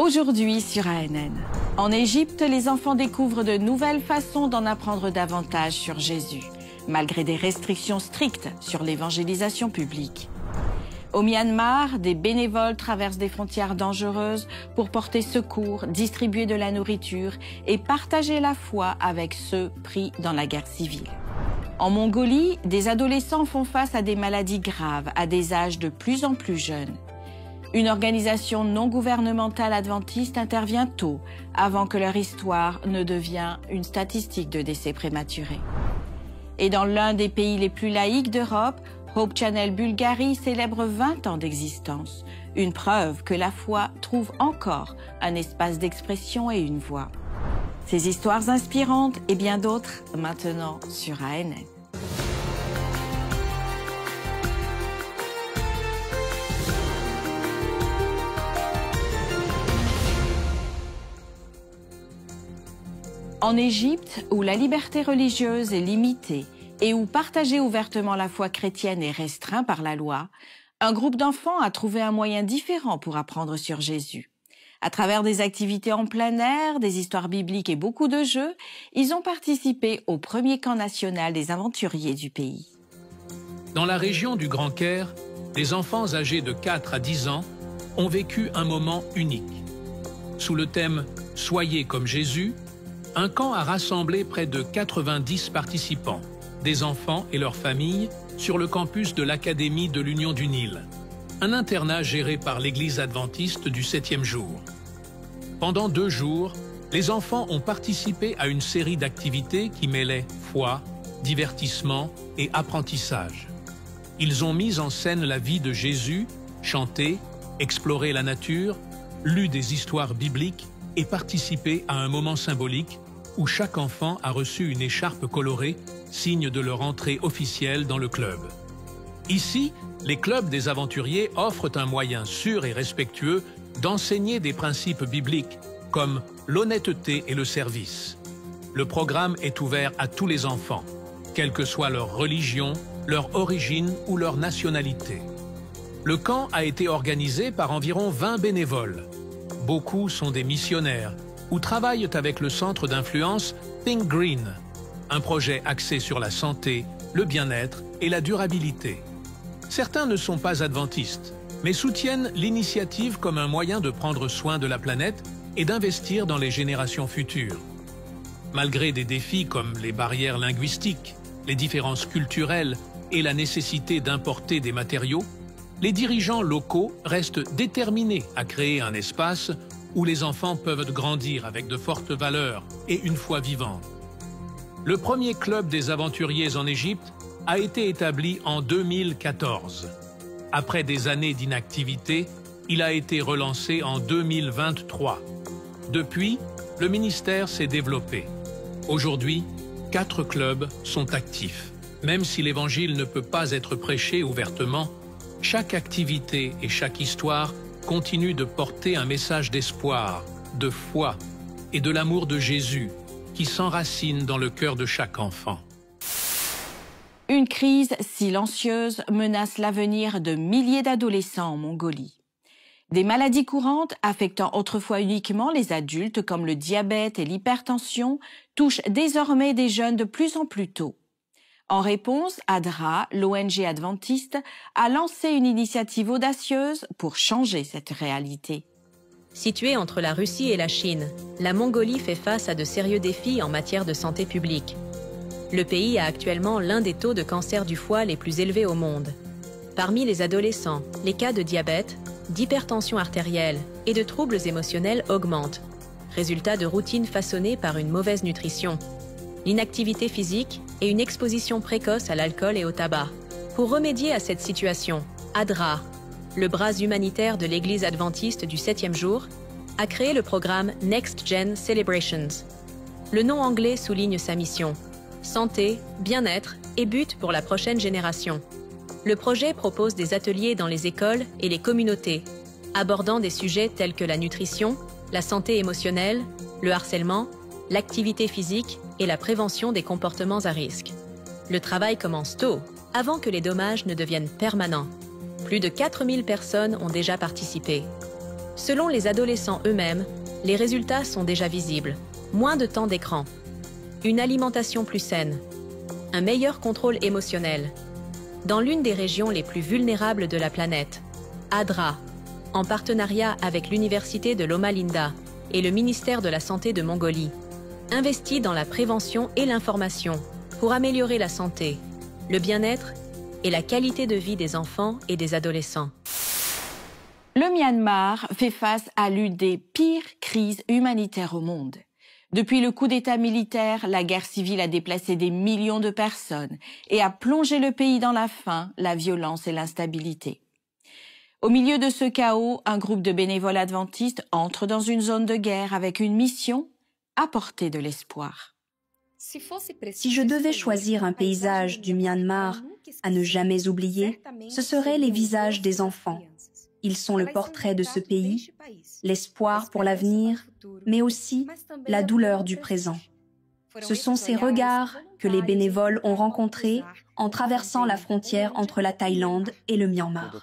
Aujourd'hui sur ANN. En Égypte, les enfants découvrent de nouvelles façons d'en apprendre davantage sur Jésus, malgré des restrictions strictes sur l'évangélisation publique. Au Myanmar, des bénévoles traversent des frontières dangereuses pour porter secours, distribuer de la nourriture et partager la foi avec ceux pris dans la guerre civile. En Mongolie, des adolescents font face à des maladies graves à des âges de plus en plus jeunes. Une organisation non gouvernementale adventiste intervient tôt, avant que leur histoire ne devienne une statistique de décès prématurés. Et dans l'un des pays les plus laïques d'Europe, Hope Channel Bulgarie célèbre 20 ans d'existence, une preuve que la foi trouve encore un espace d'expression et une voix. Ces histoires inspirantes et bien d'autres maintenant sur ANN. En Égypte, où la liberté religieuse est limitée et où partager ouvertement la foi chrétienne est restreint par la loi, un groupe d'enfants a trouvé un moyen différent pour apprendre sur Jésus. À travers des activités en plein air, des histoires bibliques et beaucoup de jeux, ils ont participé au premier camp national des aventuriers du pays. Dans la région du Grand Caire, les enfants âgés de 4 à 10 ans ont vécu un moment unique. Sous le thème « Soyez comme Jésus », un camp a rassemblé près de 90 participants, des enfants et leurs familles, sur le campus de l'Académie de l'Union du Nil, un internat géré par l'Église adventiste du 7e jour. Pendant 2 jours, les enfants ont participé à une série d'activités qui mêlaient foi, divertissement et apprentissage. Ils ont mis en scène la vie de Jésus, chanté, exploré la nature, lu des histoires bibliques et participé à un moment symbolique où chaque enfant a reçu une écharpe colorée, signe de leur entrée officielle dans le club. Ici, les clubs des aventuriers offrent un moyen sûr et respectueux d'enseigner des principes bibliques comme l'honnêteté et le service. Le programme est ouvert à tous les enfants, quelle que soit leur religion, leur origine ou leur nationalité. Le camp a été organisé par environ 20 bénévoles. Beaucoup sont des missionnaires ou travaillent avec le centre d'influence Think Green, un projet axé sur la santé, le bien-être et la durabilité. Certains ne sont pas adventistes, mais soutiennent l'initiative comme un moyen de prendre soin de la planète et d'investir dans les générations futures. Malgré des défis comme les barrières linguistiques, les différences culturelles et la nécessité d'importer des matériaux, les dirigeants locaux restent déterminés à créer un espace où les enfants peuvent grandir avec de fortes valeurs et une foi vivante. Le premier club des aventuriers en Égypte a été établi en 2014. Après des années d'inactivité, il a été relancé en 2023. Depuis, le ministère s'est développé. Aujourd'hui, 4 clubs sont actifs. Même si l'Évangile ne peut pas être prêché ouvertement, chaque activité et chaque histoire continue de porter un message d'espoir, de foi et de l'amour de Jésus qui s'enracine dans le cœur de chaque enfant. Une crise silencieuse menace l'avenir de milliers d'adolescents en Mongolie. Des maladies courantes affectant autrefois uniquement les adultes comme le diabète et l'hypertension touchent désormais des jeunes de plus en plus tôt. En réponse, ADRA, l'ONG adventiste, a lancé une initiative audacieuse pour changer cette réalité. Située entre la Russie et la Chine, la Mongolie fait face à de sérieux défis en matière de santé publique. Le pays a actuellement l'un des taux de cancer du foie les plus élevés au monde. Parmi les adolescents, les cas de diabète, d'hypertension artérielle et de troubles émotionnels augmentent, résultat de routines façonnées par une mauvaise nutrition, l'inactivité physique et une exposition précoce à l'alcool et au tabac. Pour remédier à cette situation, ADRA, le bras humanitaire de l'Église adventiste du 7e jour, a créé le programme Next Gen Celebrations. Le nom anglais souligne sa mission: santé, bien-être et but pour la prochaine génération. Le projet propose des ateliers dans les écoles et les communautés, abordant des sujets tels que la nutrition, la santé émotionnelle, le harcèlement, l'activité physique et la prévention des comportements à risque. Le travail commence tôt, avant que les dommages ne deviennent permanents. Plus de 4000 personnes ont déjà participé. Selon les adolescents eux-mêmes, les résultats sont déjà visibles. Moins de temps d'écran, une alimentation plus saine, un meilleur contrôle émotionnel. Dans l'une des régions les plus vulnérables de la planète, ADRA, en partenariat avec l'Université de Loma Linda et le ministère de la Santé de Mongolie, investit dans la prévention et l'information pour améliorer la santé, le bien-être et la qualité de vie des enfants et des adolescents. Le Myanmar fait face à l'une des pires crises humanitaires au monde. Depuis le coup d'État militaire, la guerre civile a déplacé des millions de personnes et a plongé le pays dans la faim, la violence et l'instabilité. Au milieu de ce chaos, un groupe de bénévoles adventistes entre dans une zone de guerre avec une mission, apporter de l'espoir. Si je devais choisir un paysage du Myanmar à ne jamais oublier, ce seraient les visages des enfants. Ils sont le portrait de ce pays, l'espoir pour l'avenir, mais aussi la douleur du présent. Ce sont ces regards que les bénévoles ont rencontrés en traversant la frontière entre la Thaïlande et le Myanmar.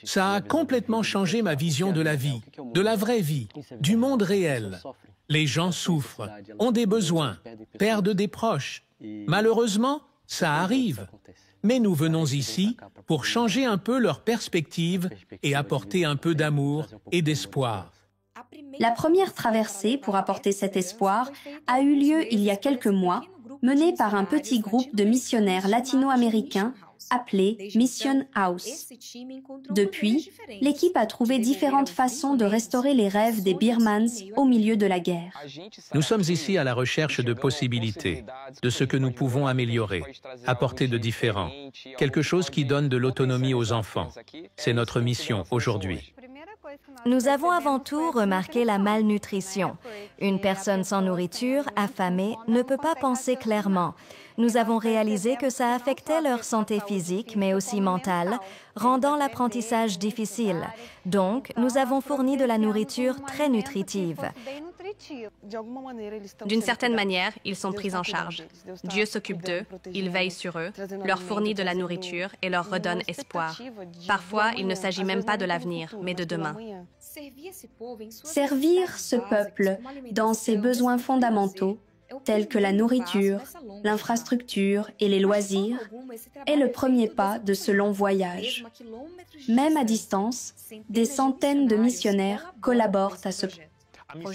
Ça a complètement changé ma vision de la vie, de la vraie vie, du monde réel. Les gens souffrent, ont des besoins, perdent des proches. Malheureusement, ça arrive. Mais nous venons ici pour changer un peu leur perspective et apporter un peu d'amour et d'espoir. La première traversée pour apporter cet espoir a eu lieu il y a quelques mois, menée par un petit groupe de missionnaires latino-américains appelé Mission House. Depuis, l'équipe a trouvé différentes façons de restaurer les rêves des Birmans au milieu de la guerre. Nous sommes ici à la recherche de possibilités, de ce que nous pouvons améliorer, apporter de différent, quelque chose qui donne de l'autonomie aux enfants. C'est notre mission aujourd'hui. Nous avons avant tout remarqué la malnutrition. Une personne sans nourriture, affamée, ne peut pas penser clairement. Nous avons réalisé que ça affectait leur santé physique, mais aussi mentale, rendant l'apprentissage difficile. Donc, nous avons fourni de la nourriture très nutritive. D'une certaine manière, ils sont pris en charge. Dieu s'occupe d'eux, il veille sur eux, leur fournit de la nourriture et leur redonne espoir. Parfois, il ne s'agit même pas de l'avenir, mais de demain. Servir ce peuple dans ses besoins fondamentaux, tels que la nourriture, l'infrastructure et les loisirs, est le premier pas de ce long voyage. Même à distance, des centaines de missionnaires collaborent à ce projet.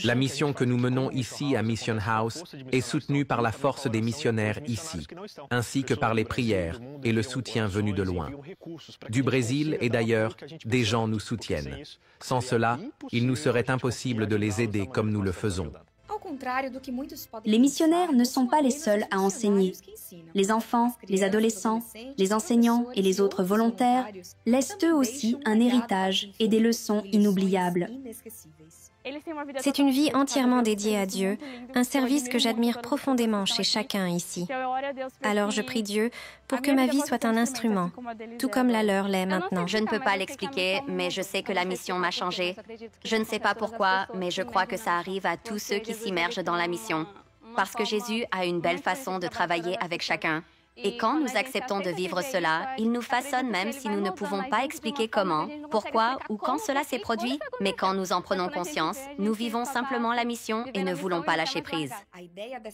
La mission que nous menons ici à Mission House est soutenue par la force des missionnaires ici, ainsi que par les prières et le soutien venu de loin. Du Brésil et d'ailleurs, des gens nous soutiennent. Sans cela, il nous serait impossible de les aider comme nous le faisons. Les missionnaires ne sont pas les seuls à enseigner. Les enfants, les adolescents, les enseignants et les autres volontaires laissent eux aussi un héritage et des leçons inoubliables. C'est une vie entièrement dédiée à Dieu, un service que j'admire profondément chez chacun ici. Alors je prie Dieu pour que ma vie soit un instrument, tout comme la leur l'est maintenant. Je ne peux pas l'expliquer, mais je sais que la mission m'a changé. Je ne sais pas pourquoi, mais je crois que ça arrive à tous ceux qui s'immergent dans la mission. Parce que Jésus a une belle façon de travailler avec chacun. Et quand nous acceptons de vivre cela, il nous façonne même si nous ne pouvons pas expliquer comment, pourquoi ou quand cela s'est produit. Mais quand nous en prenons conscience, nous vivons simplement la mission et ne voulons pas lâcher prise.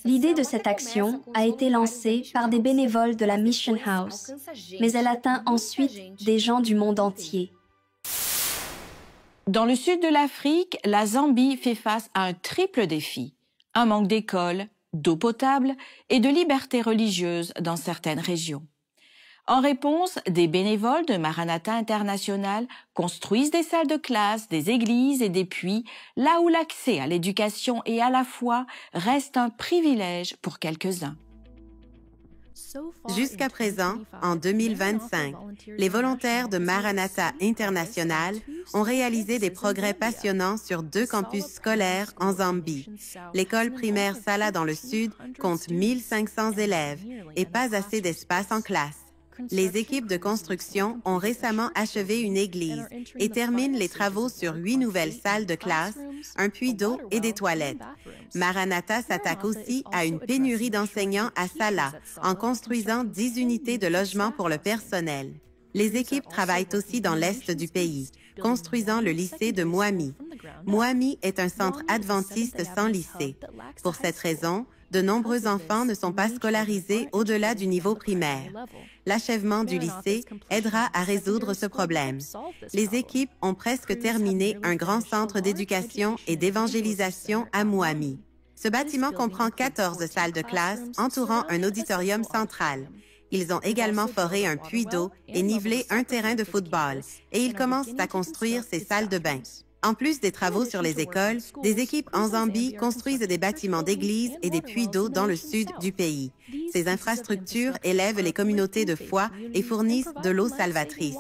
L'idée de cette action a été lancée par des bénévoles de la Mission House, mais elle atteint ensuite des gens du monde entier. Dans le sud de l'Afrique, la Zambie fait face à un triple défi. Un manque d'écoles, d'eau potable et de liberté religieuse dans certaines régions. En réponse, des bénévoles de Maranatha International construisent des salles de classe, des églises et des puits, là où l'accès à l'éducation et à la foi reste un privilège pour quelques-uns. Jusqu'à présent, en 2025, les volontaires de Maranatha International ont réalisé des progrès passionnants sur 2 campus scolaires en Zambie. L'école primaire Sala dans le sud compte 1500 élèves et pas assez d'espace en classe. Les équipes de construction ont récemment achevé une église et terminent les travaux sur 8 nouvelles salles de classe, un puits d'eau et des toilettes. Maranatha s'attaque aussi à une pénurie d'enseignants à Sala en construisant 10 unités de logement pour le personnel. Les équipes travaillent aussi dans l'est du pays, construisant le lycée de Mwami. Mouami est un centre adventiste sans lycée. Pour cette raison, de nombreux enfants ne sont pas scolarisés au-delà du niveau primaire. L'achèvement du lycée aidera à résoudre ce problème. Les équipes ont presque terminé un grand centre d'éducation et d'évangélisation à Mouami. Ce bâtiment comprend 14 salles de classe entourant un auditorium central. Ils ont également foré un puits d'eau et nivelé un terrain de football, et ils commencent à construire ces salles de bain. En plus des travaux sur les écoles, des équipes en Zambie construisent des bâtiments d'église et des puits d'eau dans le sud du pays. Ces infrastructures élèvent les communautés de foi et fournissent de l'eau salvatrice.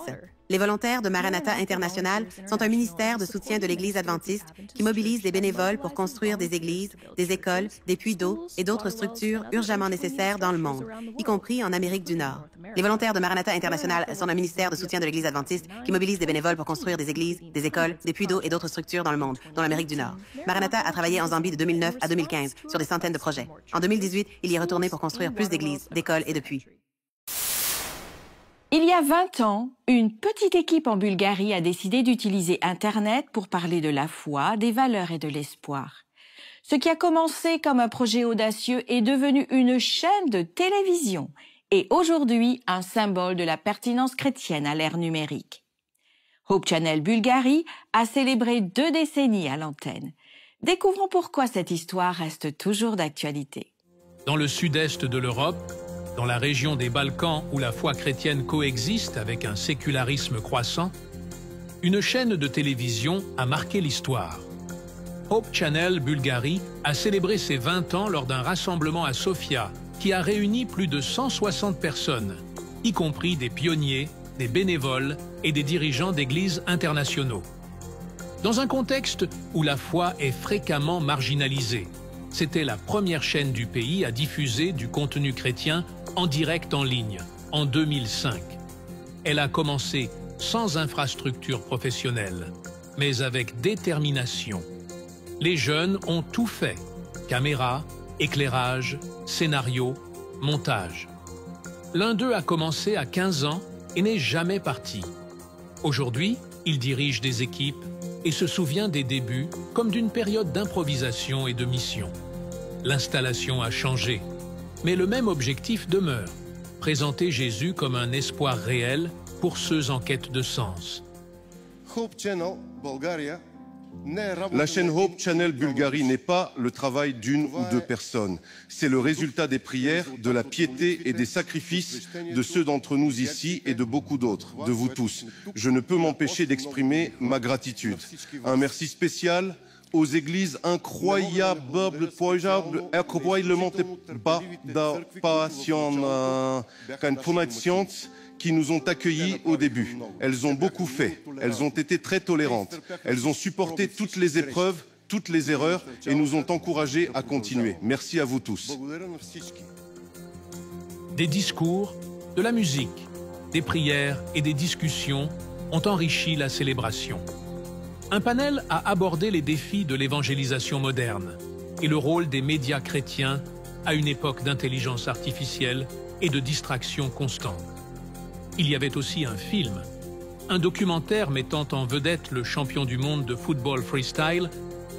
Les volontaires de Maranatha International sont un ministère de soutien de l'Église adventiste qui mobilise des bénévoles pour construire des églises, des écoles, des puits d'eau et d'autres structures urgemment nécessaires dans le monde, y compris en Amérique du Nord. Les volontaires de Maranatha International sont un ministère de soutien de l'Église adventiste qui mobilise des bénévoles pour construire des églises, des écoles, des puits d'eau et d'autres structures dans le monde, dont l'Amérique du Nord. Maranatha a travaillé en Zambie de 2009 à 2015 sur des centaines de projets. En 2018, il y est retourné pour construire plus d'églises, d'écoles et de puits. Il y a 20 ans, une petite équipe en Bulgarie a décidé d'utiliser Internet pour parler de la foi, des valeurs et de l'espoir. Ce qui a commencé comme un projet audacieux est devenu une chaîne de télévision et aujourd'hui un symbole de la pertinence chrétienne à l'ère numérique. Hope Channel Bulgarie a célébré 2 décennies à l'antenne. Découvrons pourquoi cette histoire reste toujours d'actualité. Dans le sud-est de l'Europe, dans la région des Balkans où la foi chrétienne coexiste avec un sécularisme croissant, une chaîne de télévision a marqué l'histoire. Hope Channel Bulgarie a célébré ses 20 ans lors d'un rassemblement à Sofia qui a réuni plus de 160 personnes, y compris des pionniers, des bénévoles et des dirigeants d'églises internationaux. Dans un contexte où la foi est fréquemment marginalisée, c'était la première chaîne du pays à diffuser du contenu chrétien en direct en ligne, en 2005. Elle a commencé sans infrastructure professionnelle, mais avec détermination. Les jeunes ont tout fait, caméra, éclairage, scénario, montage. L'un d'eux a commencé à 15 ans et n'est jamais parti. Aujourd'hui, il dirige des équipes et se souvient des débuts comme d'une période d'improvisation et de mission. L'installation a changé, mais le même objectif demeure, présenter Jésus comme un espoir réel pour ceux en quête de sens. La chaîne Hope Channel Bulgarie n'est pas le travail d'une ou deux personnes. C'est le résultat des prières, de la piété et des sacrifices de ceux d'entre nous ici et de beaucoup d'autres, de vous tous. Je ne peux m'empêcher d'exprimer ma gratitude. Un merci spécial aux églises incroyablement qui nous ont accueillis au début. Elles ont beaucoup fait, elles ont été très tolérantes, elles ont supporté toutes les épreuves, toutes les erreurs et nous ont encouragés à continuer. Merci à vous tous. Des discours, de la musique, des prières et des discussions ont enrichi la célébration. Un panel a abordé les défis de l'évangélisation moderne et le rôle des médias chrétiens à une époque d'intelligence artificielle et de distraction constante. Il y avait aussi un film, un documentaire mettant en vedette le champion du monde de football freestyle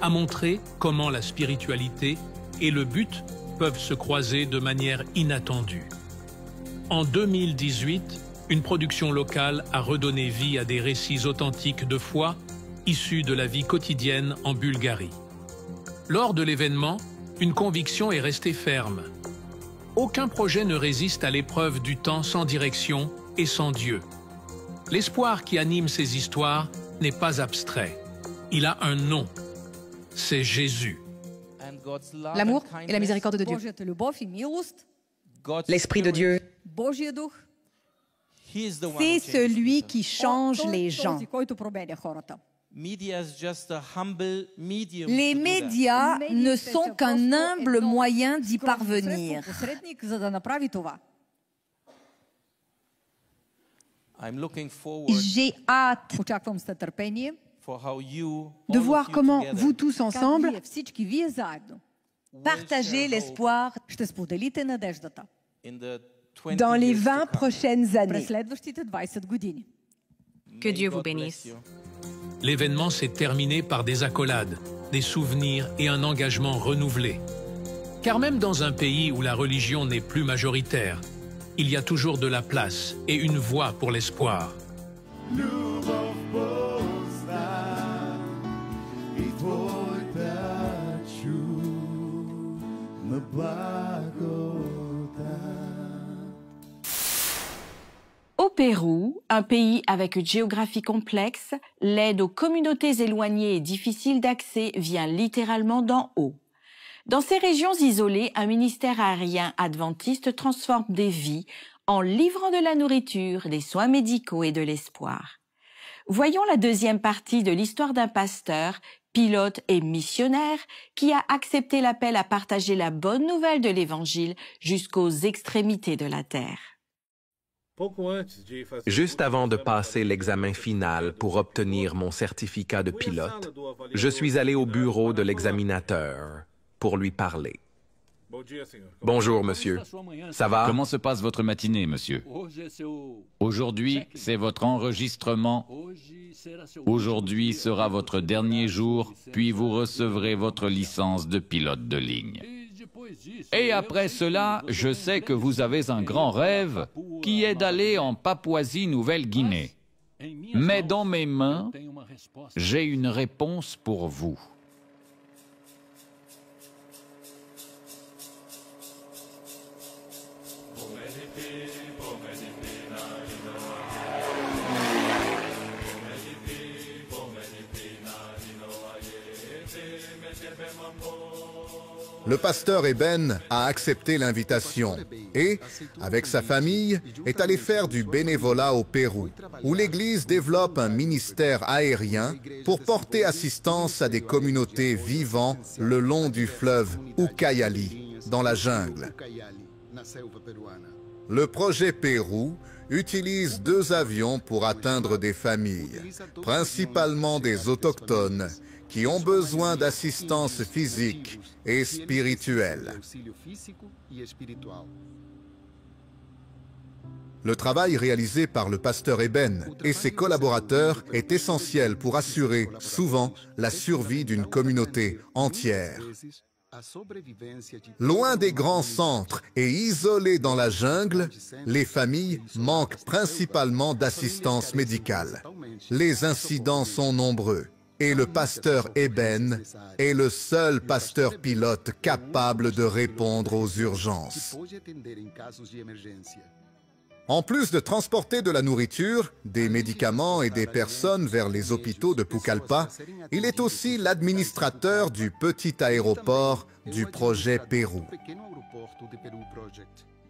a montré comment la spiritualité et le but peuvent se croiser de manière inattendue. En 2018, une production locale a redonné vie à des récits authentiques de foi issus de la vie quotidienne en Bulgarie. Lors de l'événement, une conviction est restée ferme. Aucun projet ne résiste à l'épreuve du temps sans direction et sans Dieu. L'espoir qui anime ces histoires n'est pas abstrait. Il a un nom. C'est Jésus. L'amour et la miséricorde de Dieu. L'Esprit de Dieu. C'est celui qui change les gens. Les médias ne sont qu'un humble moyen d'y parvenir. J'ai hâte de voir comment vous tous ensemble partagez l'espoir dans les 20 prochaines années. Que Dieu vous bénisse. l'événement s'est terminé par des accolades, des souvenirs et un engagement renouvelé. Car même dans un pays où la religion n'est plus majoritaire, il y a toujours de la place et une voie pour l'espoir. Au Pérou, un pays avec une géographie complexe, l'aide aux communautés éloignées et difficiles d'accès vient littéralement d'en haut. Dans ces régions isolées, un ministère aérien adventiste transforme des vies en livrant de la nourriture, des soins médicaux et de l'espoir. Voyons la deuxième partie de l'histoire d'un pasteur, pilote et missionnaire qui a accepté l'appel à partager la bonne nouvelle de l'Évangile jusqu'aux extrémités de la terre. Juste avant de passer l'examen final pour obtenir mon certificat de pilote, je suis allé au bureau de l'examinateur pour lui parler. Bonjour, monsieur. Ça va? Comment se passe votre matinée, monsieur? Aujourd'hui, c'est votre enregistrement. Aujourd'hui sera votre dernier jour, puis vous recevrez votre licence de pilote de ligne. Et après cela, je sais que vous avez un grand rêve qui est d'aller en Papouasie-Nouvelle-Guinée. Mais dans mes mains, j'ai une réponse pour vous. Le pasteur Eben a accepté l'invitation et, avec sa famille, est allé faire du bénévolat au Pérou, où l'Église développe un ministère aérien pour porter assistance à des communautés vivant le long du fleuve Ucayali, dans la jungle. Le projet Pérou utilise 2 avions pour atteindre des familles, principalement des autochtones, qui ont besoin d'assistance physique et spirituelle. Le travail réalisé par le pasteur Eben et ses collaborateurs est essentiel pour assurer, souvent, la survie d'une communauté entière. Loin des grands centres et isolées dans la jungle, les familles manquent principalement d'assistance médicale. Les incidents sont nombreux. Et le pasteur Eben est le seul pasteur pilote capable de répondre aux urgences. En plus de transporter de la nourriture, des médicaments et des personnes vers les hôpitaux de Pucallpa, il est aussi l'administrateur du petit aéroport du projet Pérou.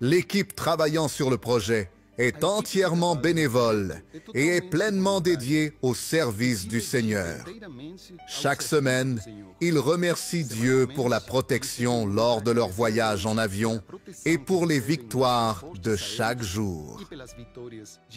L'équipe travaillant sur le projet est entièrement bénévole et est pleinement dédié au service du Seigneur. Chaque semaine, ils remercient Dieu pour la protection lors de leur voyage en avion et pour les victoires de chaque jour.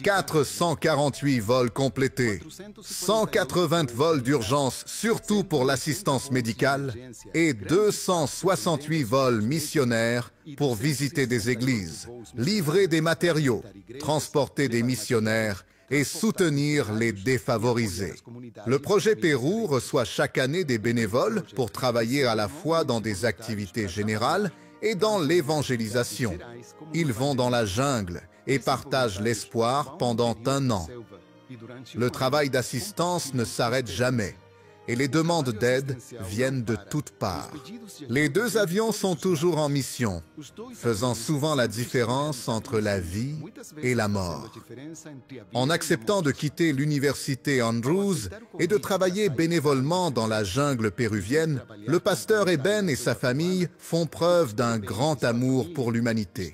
448 vols complétés, 180 vols d'urgence, surtout pour l'assistance médicale, et 268 vols missionnaires pour visiter des églises, livrer des matériaux, transporter des missionnaires et soutenir les défavorisés. Le projet Pérou reçoit chaque année des bénévoles pour travailler à la fois dans des activités générales et dans l'évangélisation. Ils vont dans la jungle et partagent l'espoir pendant 1 an. Le travail d'assistance ne s'arrête jamais et les demandes d'aide viennent de toutes parts. Les 2 avions sont toujours en mission, faisant souvent la différence entre la vie et la mort. En acceptant de quitter l'université Andrews et de travailler bénévolement dans la jungle péruvienne, le pasteur Eben et sa famille font preuve d'un grand amour pour l'humanité.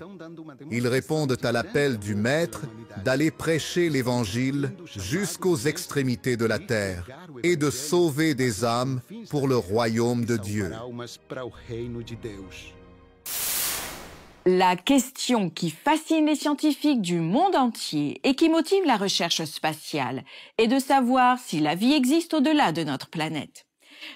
Ils répondent à l'appel du Maître d'aller prêcher l'Évangile jusqu'aux extrémités de la terre et de sauver des âmes pour le royaume de Dieu. La question qui fascine les scientifiques du monde entier et qui motive la recherche spatiale est de savoir si la vie existe au-delà de notre planète.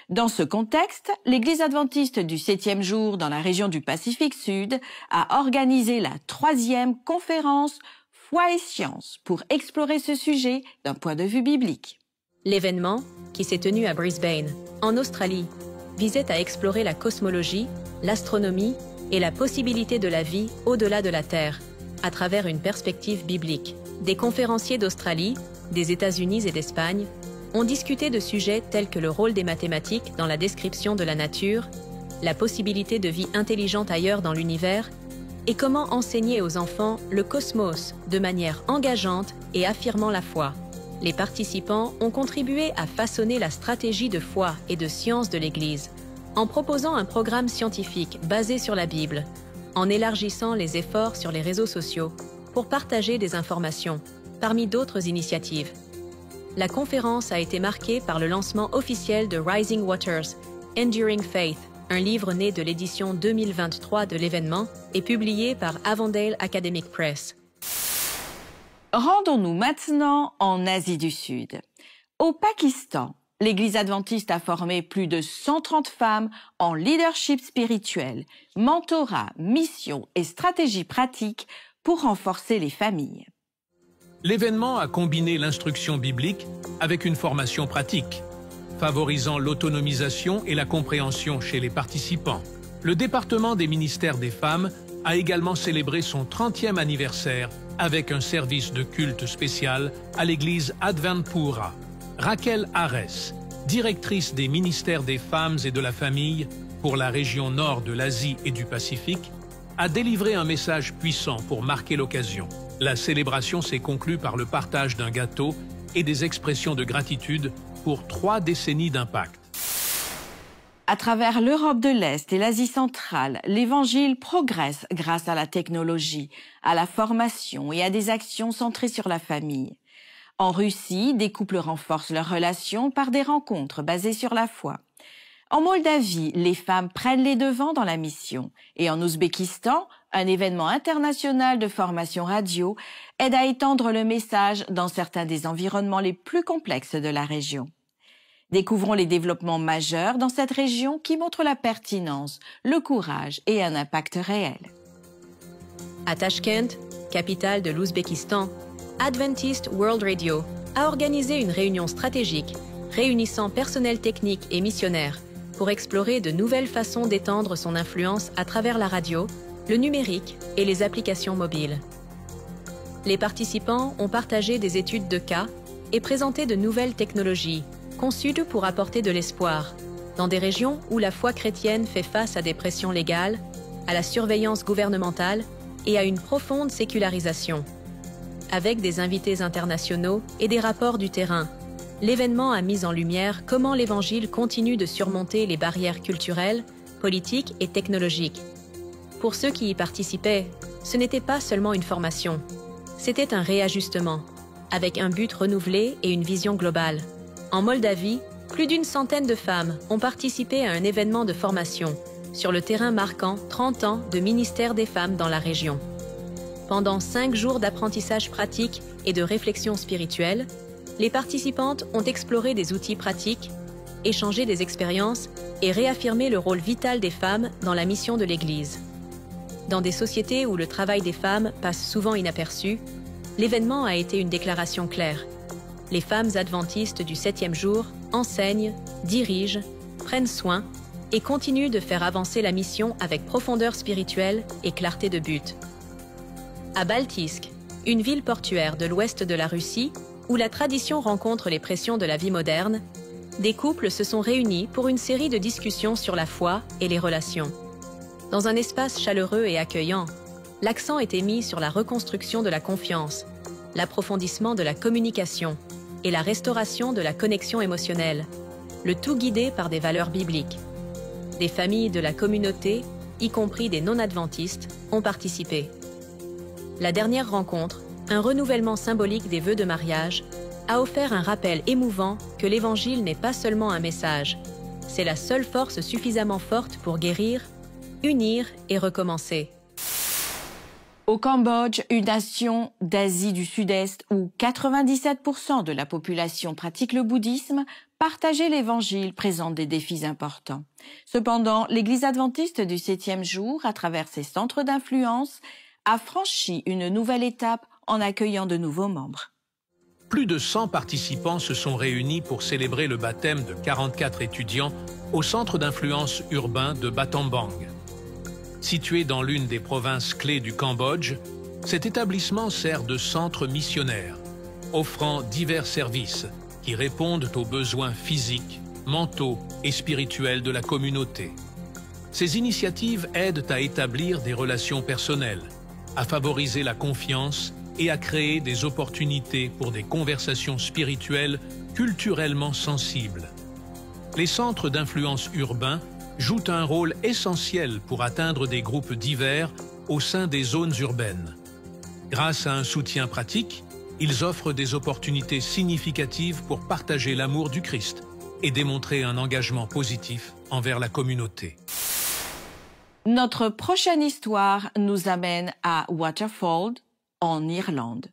Dans ce contexte, l'Église adventiste du 7e jour dans la région du Pacifique Sud a organisé la 3e conférence Foi et science pour explorer ce sujet d'un point de vue biblique. L'événement, qui s'est tenu à Brisbane, en Australie, visait à explorer la cosmologie, l'astronomie et la possibilité de la vie au-delà de la Terre, à travers une perspective biblique. Des conférenciers d'Australie, des États-Unis et d'Espagne ont discuté de sujets tels que le rôle des mathématiques dans la description de la nature, la possibilité de vie intelligente ailleurs dans l'univers et comment enseigner aux enfants le cosmos de manière engageante et affirmant la foi. Les participants ont contribué à façonner la stratégie de foi et de science de l'Église en proposant un programme scientifique basé sur la Bible, en élargissant les efforts sur les réseaux sociaux pour partager des informations, parmi d'autres initiatives. La conférence a été marquée par le lancement officiel de Rising Waters, Enduring Faith, un livre né de l'édition 2023 de l'événement et publié par Avondale Academic Press. Rendons-nous maintenant en Asie du Sud. Au Pakistan, l'Église adventiste a formé plus de 130 femmes en leadership spirituel, mentorat, mission et stratégie pratique pour renforcer les familles. L'événement a combiné l'instruction biblique avec une formation pratique, favorisant l'autonomisation et la compréhension chez les participants. Le département des ministères des femmes a également célébré son 30e anniversaire avec un service de culte spécial à l'église Adventpura. Raquel Ares, directrice des ministères des femmes et de la famille pour la région nord de l'Asie et du Pacifique, a délivré un message puissant pour marquer l'occasion. La célébration s'est conclue par le partage d'un gâteau et des expressions de gratitude pour 3 décennies d'impact. À travers l'Europe de l'Est et l'Asie centrale, l'Évangile progresse grâce à la technologie, à la formation et à des actions centrées sur la famille. En Russie, des couples renforcent leurs relations par des rencontres basées sur la foi. En Moldavie, les femmes prennent les devants dans la mission. Et en Ouzbékistan, un événement international de formation radio aide à étendre le message dans certains des environnements les plus complexes de la région. Découvrons les développements majeurs dans cette région qui montrent la pertinence, le courage et un impact réel. À Tachkent, capitale de l'Ouzbékistan, Adventist World Radio a organisé une réunion stratégique réunissant personnel technique et missionnaire pour explorer de nouvelles façons d'étendre son influence à travers la radio, le numérique et les applications mobiles. Les participants ont partagé des études de cas et présenté de nouvelles technologies conçues pour apporter de l'espoir dans des régions où la foi chrétienne fait face à des pressions légales, à la surveillance gouvernementale et à une profonde sécularisation. Avec des invités internationaux et des rapports du terrain, l'événement a mis en lumière comment l'Évangile continue de surmonter les barrières culturelles, politiques et technologiques. Pour ceux qui y participaient, ce n'était pas seulement une formation, c'était un réajustement, avec un but renouvelé et une vision globale. En Moldavie, plus d'une centaine de femmes ont participé à un événement de formation sur le terrain marquant 30 ans de ministère des femmes dans la région. Pendant 5 jours d'apprentissage pratique et de réflexion spirituelle, les participantes ont exploré des outils pratiques, échangé des expériences et réaffirmé le rôle vital des femmes dans la mission de l'Église. Dans des sociétés où le travail des femmes passe souvent inaperçu, l'événement a été une déclaration claire. Les femmes adventistes du 7e jour enseignent, dirigent, prennent soin et continuent de faire avancer la mission avec profondeur spirituelle et clarté de but. À Baltisk, une ville portuaire de l'ouest de la Russie, où la tradition rencontre les pressions de la vie moderne, des couples se sont réunis pour une série de discussions sur la foi et les relations. Dans un espace chaleureux et accueillant, l'accent était mis sur la reconstruction de la confiance, l'approfondissement de la communication et la restauration de la connexion émotionnelle, le tout guidé par des valeurs bibliques. Des familles de la communauté, y compris des non-adventistes, ont participé. La dernière rencontre, un renouvellement symbolique des vœux de mariage, a offert un rappel émouvant que l'Évangile n'est pas seulement un message, c'est la seule force suffisamment forte pour guérir, unir et recommencer. Au Cambodge, une nation d'Asie du Sud-Est où 97% de la population pratique le bouddhisme, partager l'Évangile présente des défis importants. Cependant, l'Église adventiste du 7e jour, à travers ses centres d'influence, a franchi une nouvelle étape en accueillant de nouveaux membres. plus de 100 participants se sont réunis pour célébrer le baptême de 44 étudiants au centre d'influence urbain de Battambang. Situé dans l'une des provinces clés du Cambodge, cet établissement sert de centre missionnaire, offrant divers services qui répondent aux besoins physiques, mentaux et spirituels de la communauté. Ces initiatives aident à établir des relations personnelles, à favoriser la confiance et à créer des opportunités pour des conversations spirituelles culturellement sensibles. Les centres d'influence urbains jouent un rôle essentiel pour atteindre des groupes divers au sein des zones urbaines. Grâce à un soutien pratique, ils offrent des opportunités significatives pour partager l'amour du Christ et démontrer un engagement positif envers la communauté. Notre prochaine histoire nous amène à Waterford, en Irlande.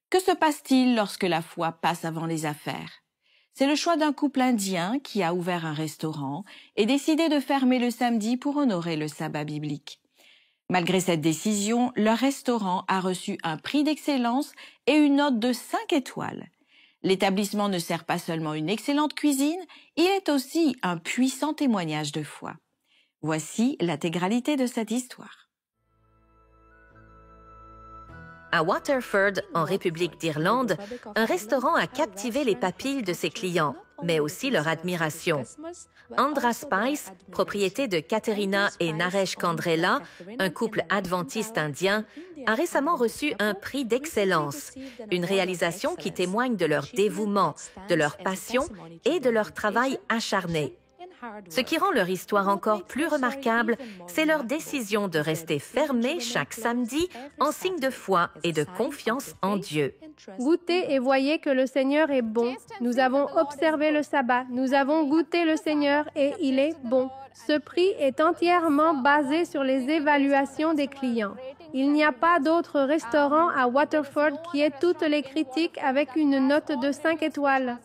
Que se passe-t-il lorsque la foi passe avant les affaires? C'est le choix d'un couple indien qui a ouvert un restaurant et décidé de fermer le samedi pour honorer le sabbat biblique. Malgré cette décision, leur restaurant a reçu un prix d'excellence et une note de 5 étoiles. L'établissement ne sert pas seulement une excellente cuisine, il est aussi un puissant témoignage de foi. Voici l'intégralité de cette histoire. À Waterford, en République d'Irlande, un restaurant a captivé les papilles de ses clients, mais aussi leur admiration. Andhra Spice, propriété de Katerina et Naresh Kandrela, un couple adventiste indien, a récemment reçu un prix d'excellence, une réalisation qui témoigne de leur dévouement, de leur passion et de leur travail acharné. Ce qui rend leur histoire encore plus remarquable, c'est leur décision de rester fermés chaque samedi en signe de foi et de confiance en Dieu. Goûtez et voyez que le Seigneur est bon. Nous avons observé le sabbat, nous avons goûté le Seigneur et il est bon. Ce prix est entièrement basé sur les évaluations des clients. Il n'y a pas d'autre restaurant à Waterford qui ait toutes les critiques avec une note de 5 étoiles.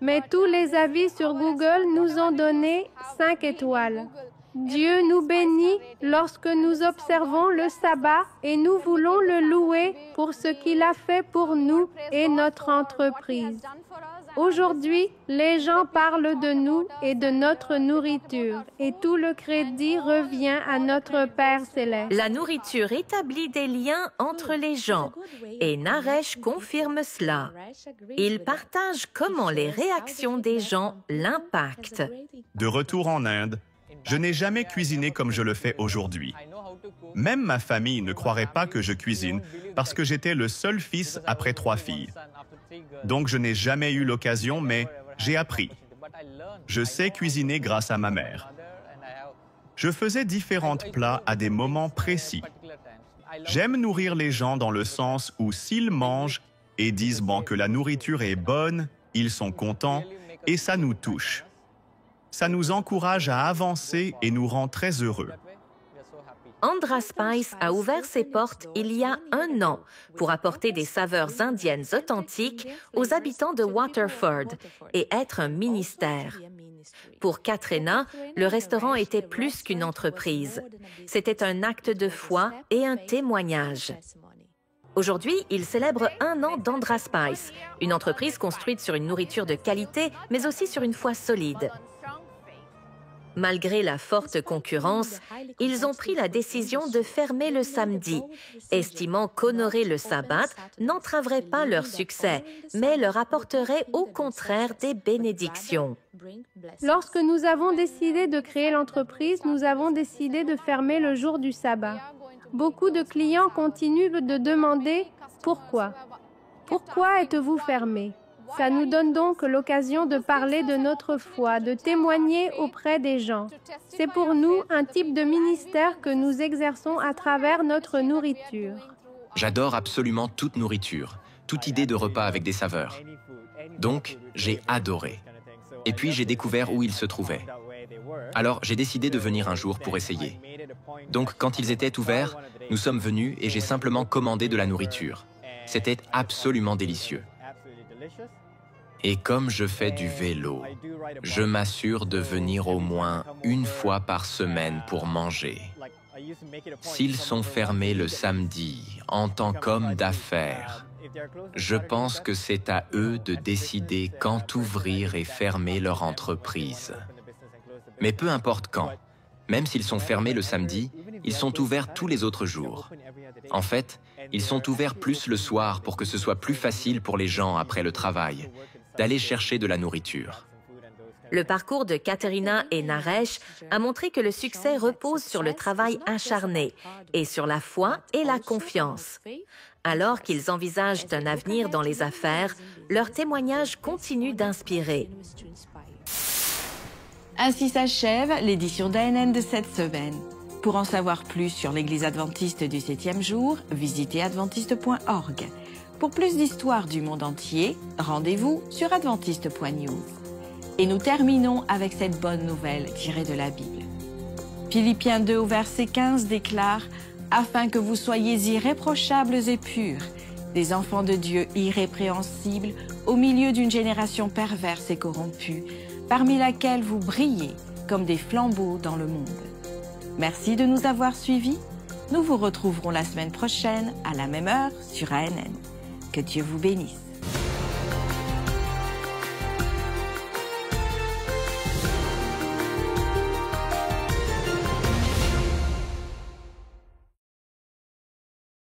Mais tous les avis sur Google nous ont donné 5 étoiles. Dieu nous bénit lorsque nous observons le sabbat et nous voulons le louer pour ce qu'il a fait pour nous et notre entreprise. Aujourd'hui, les gens parlent de nous et de notre nourriture et tout le crédit revient à notre Père céleste. La nourriture établit des liens entre les gens et Naresh confirme cela. Il partage comment les réactions des gens l'impactent. De retour en Inde, je n'ai jamais cuisiné comme je le fais aujourd'hui. Même ma famille ne croirait pas que je cuisine parce que j'étais le seul fils après 3 filles. Donc je n'ai jamais eu l'occasion, mais j'ai appris. Je sais cuisiner grâce à ma mère. Je faisais différents plats à des moments précis. J'aime nourrir les gens dans le sens où s'ils mangent et disent que la nourriture est bonne, ils sont contents et ça nous touche. Ça nous encourage à avancer et nous rend très heureux. Andhra Spice a ouvert ses portes il y a 1 an pour apporter des saveurs indiennes authentiques aux habitants de Waterford et être un ministère. Pour Katrina, le restaurant était plus qu'une entreprise. C'était un acte de foi et un témoignage. Aujourd'hui, il célèbre 1 an d'Andhra Spice, une entreprise construite sur une nourriture de qualité, mais aussi sur une foi solide. Malgré la forte concurrence, ils ont pris la décision de fermer le samedi, estimant qu'honorer le sabbat n'entraverait pas leur succès, mais leur apporterait au contraire des bénédictions. Lorsque nous avons décidé de créer l'entreprise, nous avons décidé de fermer le jour du sabbat. Beaucoup de clients continuent de demander « Pourquoi ? Pourquoi êtes-vous fermé ?» Ça nous donne donc l'occasion de parler de notre foi, de témoigner auprès des gens. C'est pour nous un type de ministère que nous exerçons à travers notre nourriture. J'adore absolument toute nourriture, toute idée de repas avec des saveurs. Donc, j'ai adoré. Et puis, j'ai découvert où ils se trouvaient. Alors, j'ai décidé de venir un jour pour essayer. Donc, quand ils étaient ouverts, nous sommes venus et j'ai simplement commandé de la nourriture. C'était absolument délicieux. Et comme je fais du vélo, je m'assure de venir au moins 1 fois par semaine pour manger. S'ils sont fermés le samedi en tant qu'hommes d'affaires, Je pense que c'est à eux de décider quand ouvrir et fermer leur entreprise. Mais peu importe quand, même s'ils sont fermés le samedi, ils sont ouverts tous les autres jours. En fait, ils sont ouverts plus le soir pour que ce soit plus facile pour les gens après le travail d'aller chercher de la nourriture. Le parcours de Katerina et Naresh a montré que le succès repose sur le travail acharné et sur la foi et la confiance. Alors qu'ils envisagent un avenir dans les affaires, leur témoignage continue d'inspirer. Ainsi s'achève l'édition d'ANN de cette semaine. Pour en savoir plus sur l'Église adventiste du 7e jour, visitez adventiste.org. Pour plus d'histoires du monde entier, rendez-vous sur adventiste.news. Et nous terminons avec cette bonne nouvelle tirée de la Bible. Philippiens 2 au verset 15 déclare « Afin que vous soyez irréprochables et purs, des enfants de Dieu irrépréhensibles, au milieu d'une génération perverse et corrompue, parmi laquelle vous brillez comme des flambeaux dans le monde. » Merci de nous avoir suivis. Nous vous retrouverons la semaine prochaine à la même heure sur ANN. Que Dieu vous bénisse.